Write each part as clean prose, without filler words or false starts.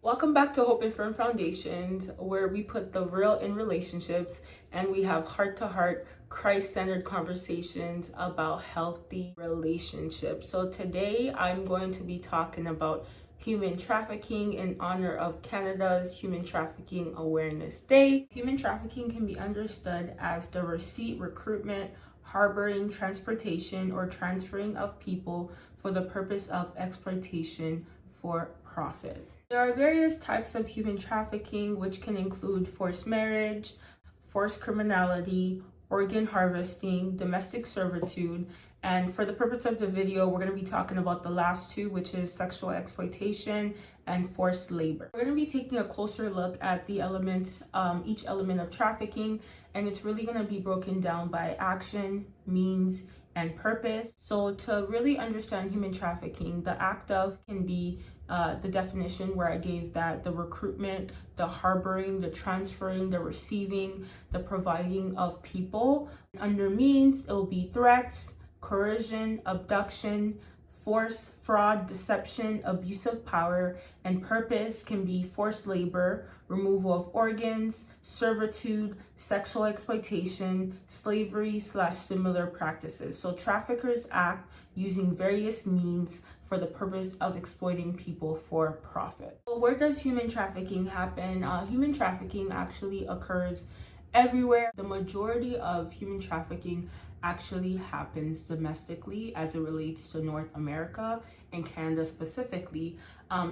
Welcome back to Hope and Firm Foundations, where we put the real in relationships and we have heart-to-heart, Christ-centered conversations about healthy relationships. So today I'm going to be talking about human trafficking in honor of Canada's Human Trafficking Awareness Day. Human trafficking can be understood as the receipt, recruitment, harboring, transportation, or transferring of people for the purpose of exploitation for profit. There are various types of human trafficking, which can include forced marriage, forced criminality, organ harvesting, domestic servitude, and for the purpose of the video, we're going to be talking about the last two, which is sexual exploitation and forced labor. We're going to be taking a closer look at the elements, each element of trafficking, and it's really going to be broken down by action, means, and purpose. So to really understand human trafficking, the act of can be the definition where I gave that the recruitment, the harboring, the transferring, the receiving, the providing of people. Under means, it will be threats, coercion, abduction, force, fraud, deception, abuse of power, and purpose can be forced labor, removal of organs, servitude, sexual exploitation, slavery/similar practices. So traffickers act using various means for the purpose of exploiting people for profit. So where does human trafficking happen? Human trafficking actually occurs everywhere. The majority of human trafficking actually happens domestically as it relates to North America and Canada specifically.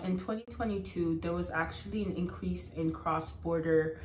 In 2022, there was actually an increase in cross-border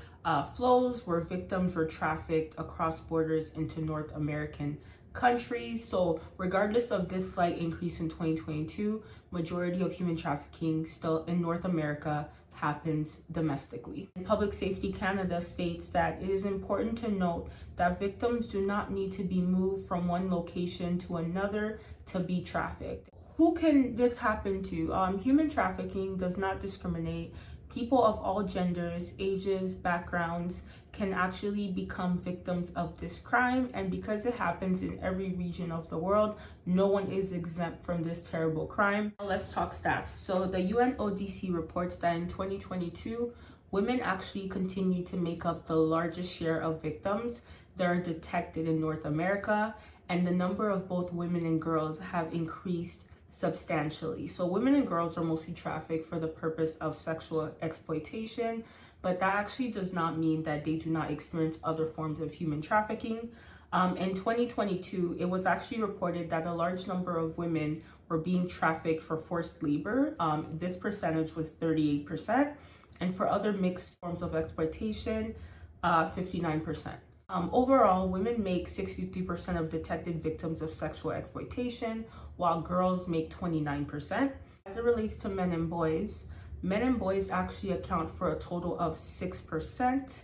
flows where victims were trafficked across borders into North American countries. So regardless of this slight increase in 2022, majority of human trafficking still in North America happens domestically. Public Safety Canada states that it is important to note that victims do not need to be moved from one location to another to be trafficked. Who can this happen to? Human trafficking does not discriminate. People of all genders, ages, backgrounds can actually become victims of this crime, and because it happens in every region of the world, no one is exempt from this terrible crime. Let's talk stats. So the UNODC reports that in 2022, women actually continue to make up the largest share of victims that are detected in North America, and the number of both women and girls have increased substantially. So women and girls are mostly trafficked for the purpose of sexual exploitation, but that actually does not mean that they do not experience other forms of human trafficking. In 2022, it was actually reported that a large number of women were being trafficked for forced labor. This percentage was 38%, and for other mixed forms of exploitation, 59%. Overall, women make 63% of detected victims of sexual exploitation, while girls make 29%. As it relates to men and boys actually account for a total of 6%,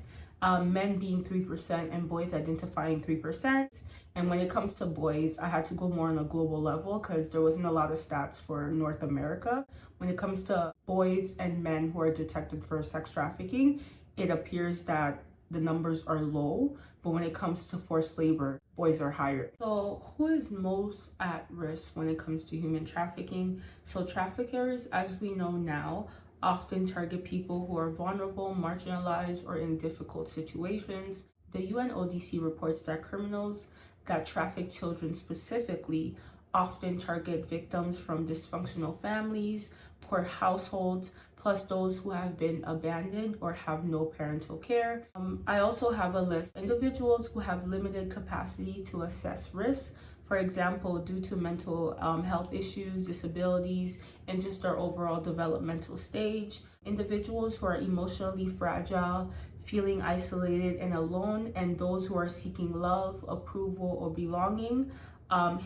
men being 3% and boys identifying 3%. And when it comes to boys, I had to go more on a global level because there wasn't a lot of stats for North America. When it comes to boys and men who are detected for sex trafficking, it appears that the numbers are low, but when it comes to forced labor, boys are higher. So who is most at risk when it comes to human trafficking? So traffickers, as we know now, often target people who are vulnerable, marginalized, or in difficult situations. The UNODC reports that criminals that traffic children specifically often target victims from dysfunctional families, poor households, plus those who have been abandoned or have no parental care. I also have a list of individuals who have limited capacity to assess risk, for example, due to mental health issues, disabilities, and just their overall developmental stage. Individuals who are emotionally fragile, feeling isolated and alone, and those who are seeking love, approval, or belonging.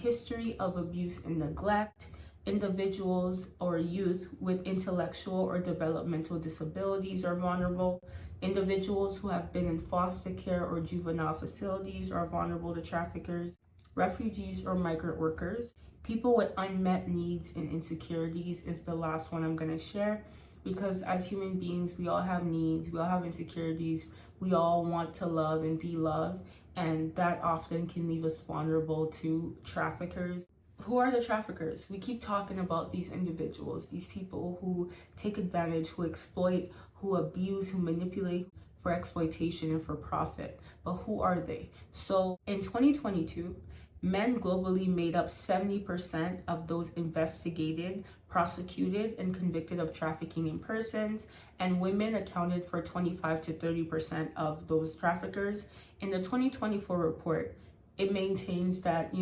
History of abuse and neglect. Individuals or youth with intellectual or developmental disabilities are vulnerable. Individuals who have been in foster care or juvenile facilities are vulnerable to traffickers. Refugees or migrant workers. People with unmet needs and insecurities is the last one I'm going to share, because as human beings, we all have needs, we all have insecurities, we all want to love and be loved, and that often can leave us vulnerable to traffickers who are the traffickers? We keep talking about these individuals, these people who take advantage, who exploit, who abuse, who manipulate for exploitation and for profit. But who are they? So in 2022, men globally made up 70% of those investigated, prosecuted, and convicted of trafficking in persons, and women accounted for 25 to 30% of those traffickers. In the 2024 report, it maintains that,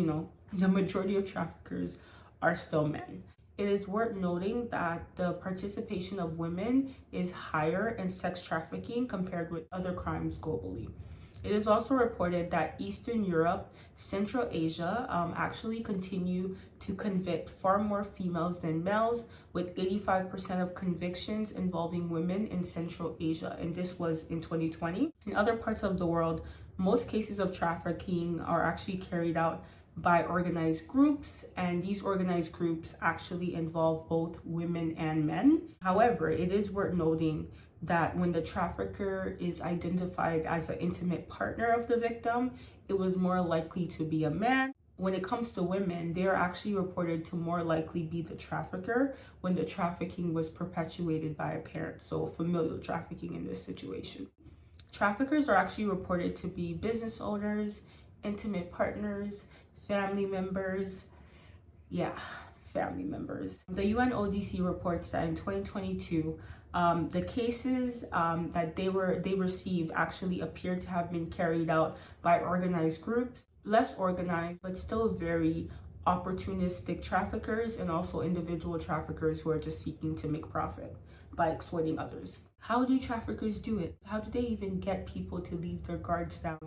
the majority of traffickers are still men. It is worth noting that the participation of women is higher in sex trafficking compared with other crimes globally. It is also reported that Eastern Europe, Central Asia actually continue to convict far more females than males, with 85% of convictions involving women in Central Asia, and this was in 2020. In other parts of the world, most cases of trafficking are actually carried out by organized groups, and these organized groups actually involve both women and men. However, it is worth noting that when the trafficker is identified as an intimate partner of the victim, it was more likely to be a man. When it comes to women, they are actually reported to more likely be the trafficker when the trafficking was perpetuated by a parent, so familial trafficking in this situation. Traffickers are actually reported to be business owners, intimate partners, family members. Family members. The UNODC reports that in 2022, the cases that they received actually appeared to have been carried out by organized groups, less organized, but still very opportunistic traffickers, and also individual traffickers who are just seeking to make profit by exploiting others. How do traffickers do it? How do they even get people to leave their guards down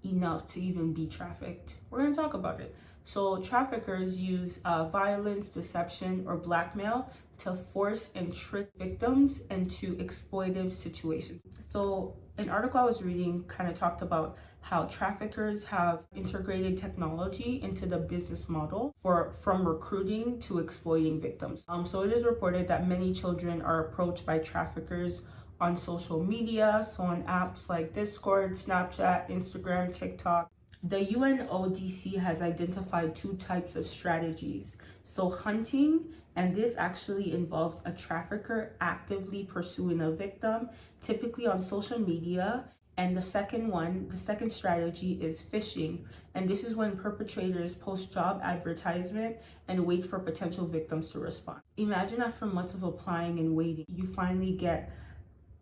enough to even be trafficked? We're going to talk about it. So traffickers use violence, deception, or blackmail to force and trick victims into exploitive situations. So an article I was reading kind of talked about how traffickers have integrated technology into the business model from recruiting to exploiting victims. So it is reported that many children are approached by traffickers on social media, so on apps like Discord, Snapchat, Instagram, TikTok. The UNODC has identified two types of strategies. So hunting, and this actually involves a trafficker actively pursuing a victim, typically on social media. And the second strategy is phishing. And this is when perpetrators post job advertisement and wait for potential victims to respond. Imagine after months of applying and waiting, you finally get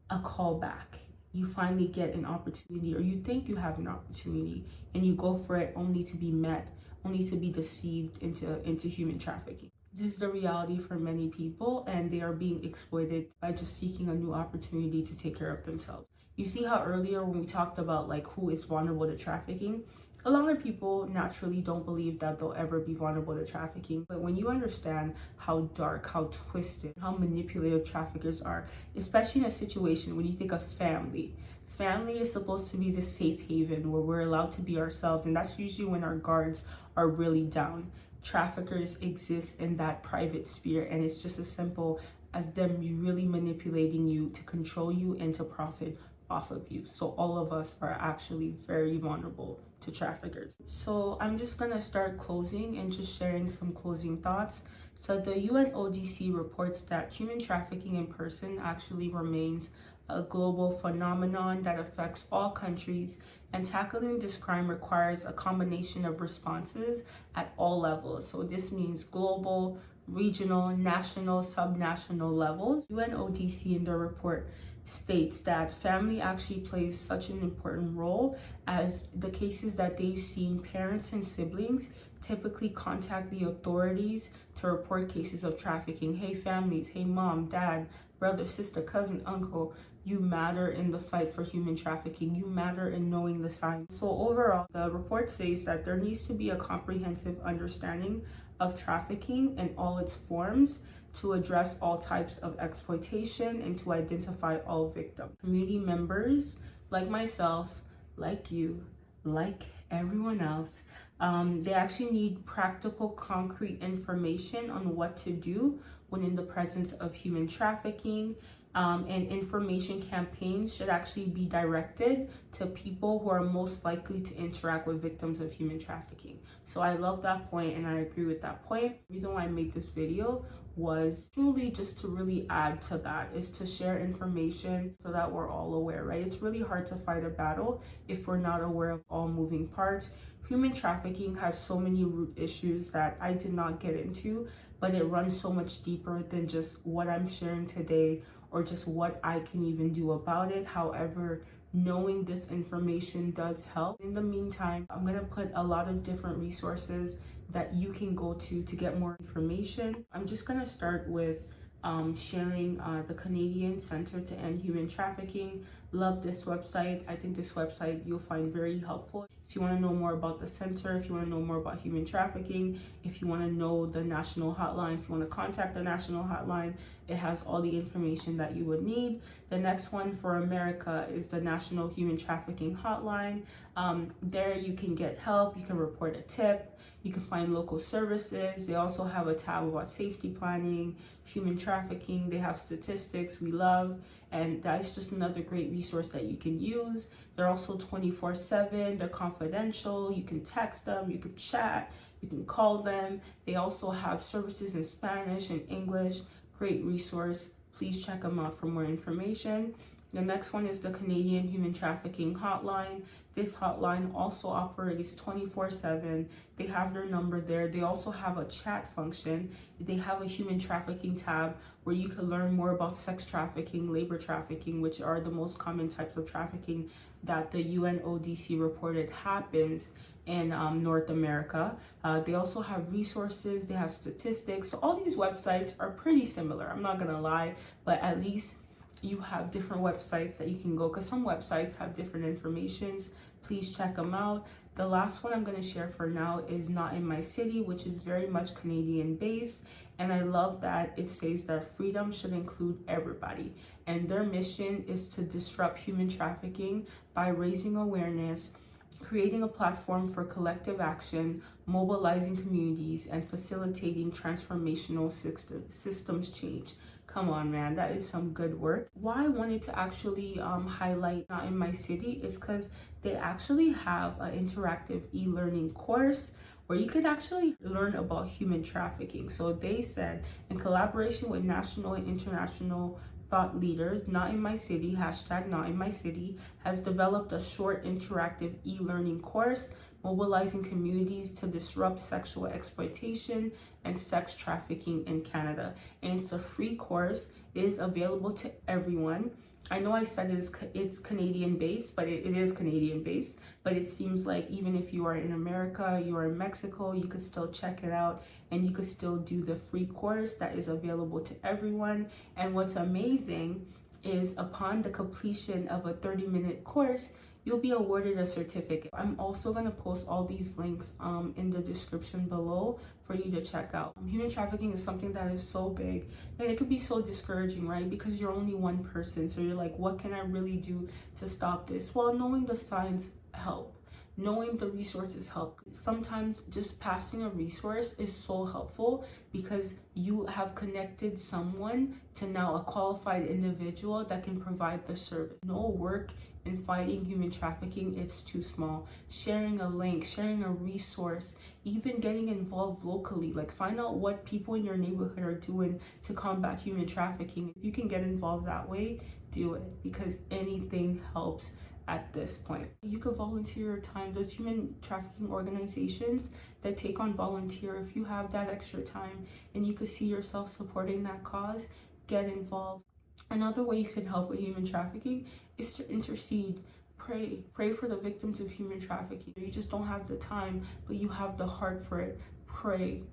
a call back. You finally get an opportunity, or you think you have an opportunity, and you go for it only to be deceived into human trafficking. This is the reality for many people, and they are being exploited by just seeking a new opportunity to take care of themselves. You see how earlier when we talked about who is vulnerable to trafficking, a lot of people naturally don't believe that they'll ever be vulnerable to trafficking. But when you understand how dark, how twisted, how manipulative traffickers are, especially in a situation when you think of family. Family is supposed to be the safe haven where we're allowed to be ourselves, and that's usually when our guards are really down. Traffickers exist in that private sphere, and it's just as simple as them really manipulating you to control you and to profit off of you. So all of us are actually very vulnerable to traffickers. So I'm just gonna start closing and just sharing some closing thoughts. So the UNODC reports that human trafficking in person actually remains a global phenomenon that affects all countries, and tackling this crime requires a combination of responses at all levels. So this means global, regional, national, subnational levels. UNODC in their report states that family actually plays such an important role, as the cases that they've seen, parents and siblings typically contact the authorities to report cases of trafficking. Hey families, hey mom, dad, brother, sister, cousin, uncle, you matter in the fight for human trafficking. You matter in knowing the signs. So overall, the report says that there needs to be a comprehensive understanding of trafficking in all its forms to address all types of exploitation and to identify all victims. Community members like myself, like you, like everyone else, they actually need practical, concrete information on what to do when in the presence of human trafficking. and information campaigns should actually be directed to people who are most likely to interact with victims of human trafficking. So I love that point and I agree with that point. The reason why I made this video was truly just to really add to that, is to share information so that we're all aware, right? It's really hard to fight a battle if we're not aware of all moving parts. Human trafficking has so many root issues that I did not get into, but it runs so much deeper than just what I'm sharing today or just what I can even do about it. However, knowing this information does help. In the meantime, I'm going to put a lot of different resources that you can go to get more information. I'm just going to start with sharing the Canadian Center to End Human Trafficking. Love this website. I think this website you'll find very helpful. If you want to know more about the center, if you want to know more about human trafficking, if you want to know the national hotline, if you want to contact the national hotline, it has all the information that you would need. The next one for America is the National Human Trafficking Hotline. There you can get help, you can report a tip, you can find local services. They also have a tab about safety planning, human trafficking. They have statistics we love, and that's just another great resource that you can use. They're also 24/7, they're confidential. You can text them, you can chat, you can call them. They also have services in Spanish and English. Great resource. Please check them out for more information. The next one is the Canadian Human Trafficking Hotline. This hotline also operates 24/7. They have their number there. They also have a chat function. They have a human trafficking tab where you can learn more about sex trafficking, labor trafficking, which are the most common types of trafficking that the UNODC reported happens in North America. They also have resources, they have statistics. So all these websites are pretty similar, I'm not gonna lie, but at least you have different websites that you can go, because some websites have different informations. Please check them out. The last one I'm going to share for now is Not in My City, which is very much Canadian based, and I love that it says that freedom should include everybody, and their mission is to disrupt human trafficking by raising awareness, creating a platform for collective action, mobilizing communities, and facilitating transformational systems change. Come on, man, that is some good work. Why I wanted to actually highlight Not in My City is because they actually have an interactive e-learning course where you could actually learn about human trafficking. So they said, in collaboration with national and international thought leaders, Not in My City, hashtag Not in My City, has developed a short interactive e-learning course mobilizing communities to disrupt sexual exploitation and sex trafficking in Canada. And it's a free course. It is available to everyone. I know I said it's Canadian based, but it is Canadian based, but it seems like even if you are in America, you are in Mexico, you could still check it out and you could still do the free course that is available to everyone. And what's amazing is upon the completion of a 30-minute course, you'll be awarded a certificate. I'm also going to post all these links in the description below for you to check out. Human trafficking is something that is so big that it could be so discouraging, right? Because you're only one person. So you're like, what can I really do to stop this? Well, knowing the signs help. Knowing the resources help. Sometimes just passing a resource is so helpful because you have connected someone to now a qualified individual that can provide the service. No work in fighting human trafficking, it's too small. Sharing a link, sharing a resource, even getting involved locally, like find out what people in your neighborhood are doing to combat human trafficking. If you can get involved that way, do it, because anything helps at this point. You could volunteer your time. There's human trafficking organizations that take on volunteer. If you have that extra time and you could see yourself supporting that cause, get involved. Another way you can help with human trafficking is to intercede. Pray for the victims of human trafficking. You just don't have the time, but you have the heart for it. Pray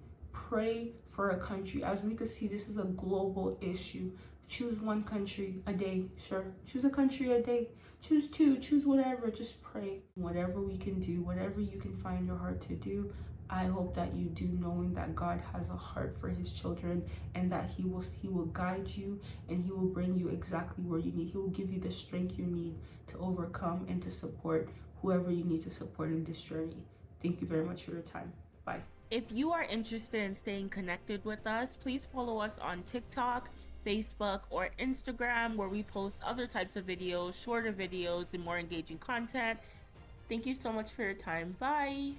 for a country. As we can see, this is a global issue. Choose one country a day, sure. Choose a country a day. Choose two, choose whatever, just pray. Whatever we can do, whatever you can find your heart to do, I hope that you do, knowing that God has a heart for his children and that he will guide you and he will bring you exactly where you need. He will give you the strength you need to overcome and to support whoever you need to support in this journey. Thank you very much for your time. Bye. If you are interested in staying connected with us, please follow us on TikTok, Facebook, or Instagram, where we post other types of videos, shorter videos, and more engaging content. Thank you so much for your time. Bye.